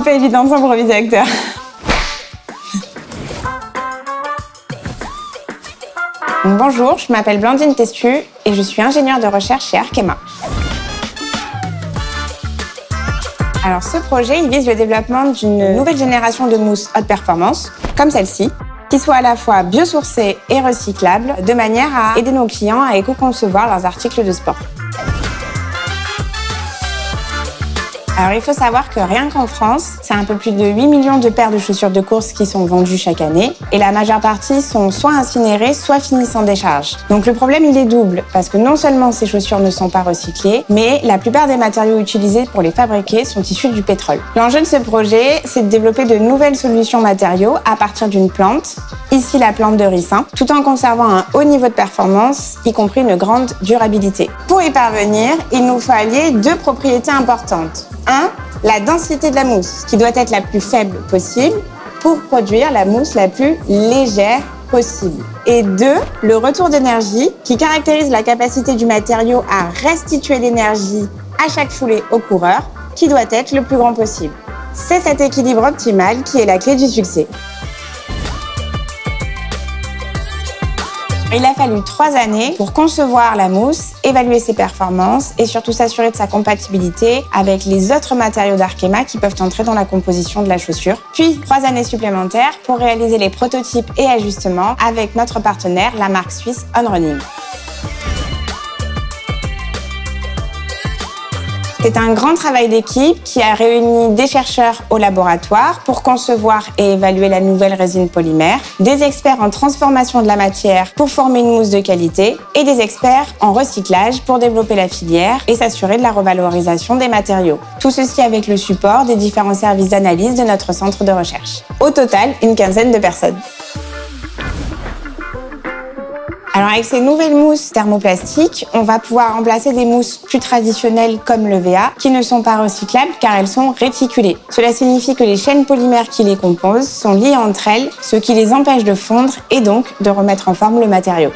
C'est pas évident de s'improviser acteur. Bonjour, je m'appelle Blandine Testu et je suis ingénieure de recherche chez Arkema. Alors ce projet, il vise le développement d'une nouvelle génération de mousse haute performance, comme celle-ci, qui soit à la fois biosourcée et recyclable, de manière à aider nos clients à éco-concevoir leurs articles de sport. Alors il faut savoir que rien qu'en France, c'est un peu plus de 8 millions de paires de chaussures de course qui sont vendues chaque année et la majeure partie sont soit incinérées, soit finissent en décharge. Donc le problème il est double parce que non seulement ces chaussures ne sont pas recyclées, mais la plupart des matériaux utilisés pour les fabriquer sont issus du pétrole. L'enjeu de ce projet, c'est de développer de nouvelles solutions matériaux à partir d'une plante, ici la plante de ricin, tout en conservant un haut niveau de performance, y compris une grande durabilité. Pour y parvenir, il nous faut allier deux propriétés importantes. 1. La densité de la mousse, qui doit être la plus faible possible pour produire la mousse la plus légère possible. Et 2. Le retour d'énergie, qui caractérise la capacité du matériau à restituer l'énergie à chaque foulée au coureur, qui doit être le plus grand possible. C'est cet équilibre optimal qui est la clé du succès. Il a fallu 3 années pour concevoir la mousse, évaluer ses performances et surtout s'assurer de sa compatibilité avec les autres matériaux d'Arkema qui peuvent entrer dans la composition de la chaussure. Puis 3 années supplémentaires pour réaliser les prototypes et ajustements avec notre partenaire, la marque suisse On Running. C'est un grand travail d'équipe qui a réuni des chercheurs au laboratoire pour concevoir et évaluer la nouvelle résine polymère, des experts en transformation de la matière pour former une mousse de qualité et des experts en recyclage pour développer la filière et s'assurer de la revalorisation des matériaux. Tout ceci avec le support des différents services d'analyse de notre centre de recherche. Au total, une quinzaine de personnes. Alors avec ces nouvelles mousses thermoplastiques, on va pouvoir remplacer des mousses plus traditionnelles comme l'EVA qui ne sont pas recyclables car elles sont réticulées. Cela signifie que les chaînes polymères qui les composent sont liées entre elles, ce qui les empêche de fondre et donc de remettre en forme le matériau.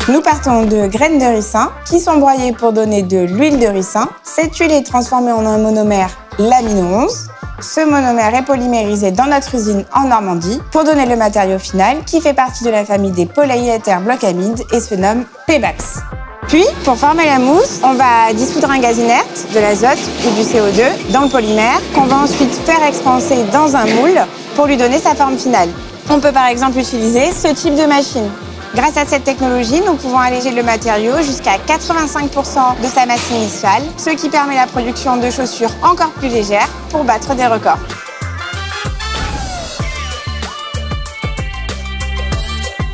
Nous partons de graines de ricin qui sont broyées pour donner de l'huile de ricin. Cette huile est transformée en un monomère l'amino 11. Ce monomère est polymérisé dans notre usine en Normandie pour donner le matériau final qui fait partie de la famille des polyétherblocamides et se nomme Pebax. Puis, pour former la mousse, on va dissoudre un gaz inerte, de l'azote ou du CO2, dans le polymère qu'on va ensuite faire expanser dans un moule pour lui donner sa forme finale. On peut par exemple utiliser ce type de machine. Grâce à cette technologie, nous pouvons alléger le matériau jusqu'à 85% de sa masse initiale, ce qui permet la production de chaussures encore plus légères pour battre des records.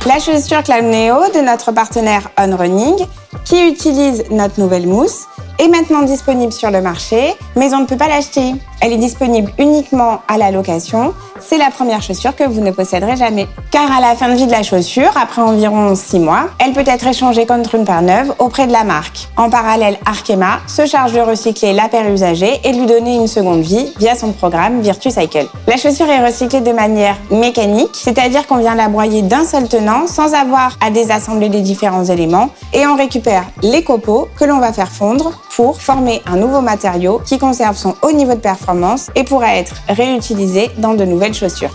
La chaussure Cloud Neo de notre partenaire On Running, qui utilise notre nouvelle mousse, est maintenant disponible sur le marché, mais on ne peut pas l'acheter. Elle est disponible uniquement à la location. C'est la première chaussure que vous ne posséderez jamais. Car à la fin de vie de la chaussure, après environ 6 mois, elle peut être échangée contre une paire neuve auprès de la marque. En parallèle, Arkema se charge de recycler la paire usagée et de lui donner une seconde vie via son programme VirtuCycle. La chaussure est recyclée de manière mécanique, c'est-à-dire qu'on vient la broyer d'un seul tenant sans avoir à désassembler les différents éléments et on récupère les copeaux que l'on va faire fondre pour former un nouveau matériau qui conserve son haut niveau de performance et pourra être réutilisé dans de nouvelles chaussures.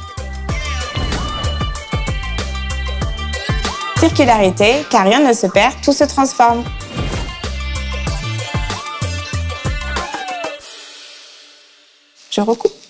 Circularité, car rien ne se perd, tout se transforme. Je recoupe.